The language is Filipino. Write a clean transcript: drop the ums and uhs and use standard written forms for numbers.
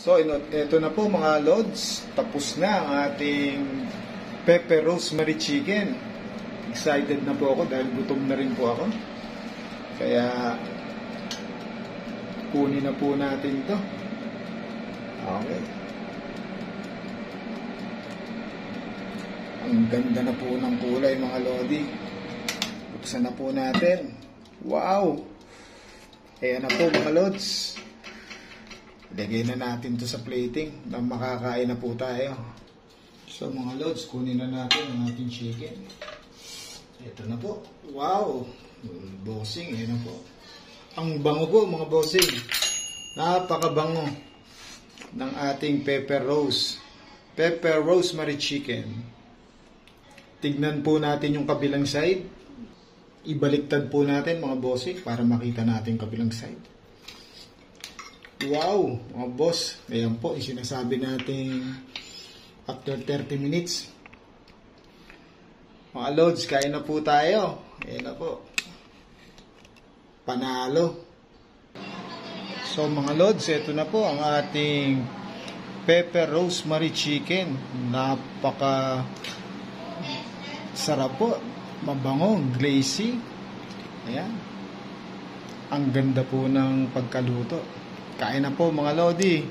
So, ito na po mga lods. Tapos na ang ating pepper rosemary chicken. Excited na po ako dahil gutom na rin po ako. Kaya, kunin na po natin to. Okay. Ang ganda na po ng kulay mga lodi. Buksan na po natin. Wow! Ayan na po mga lods. Lagay na natin to sa plating na makakain na po tayo. So mga lods, kunin na natin ang ating chicken. Ito na po. Wow! Bossing, ayan na po. Ang bango po mga bossing. Napakabango ng ating pepper rosemary chicken. Tignan po natin yung kabilang side. Ibaliktad po natin mga bossing para makita natin kabilang side. Wow, mga boss. Ayan po, sinasabi natin after 30 minutes. Mga lods, kain na po tayo. Ayan na po. Panalo. So mga lods, ito na po ang ating pepper rosemary chicken. Napaka sarap po. Mabango, glazy. Ayan. Ang ganda po ng pagkaluto. Kain na po mga lodi.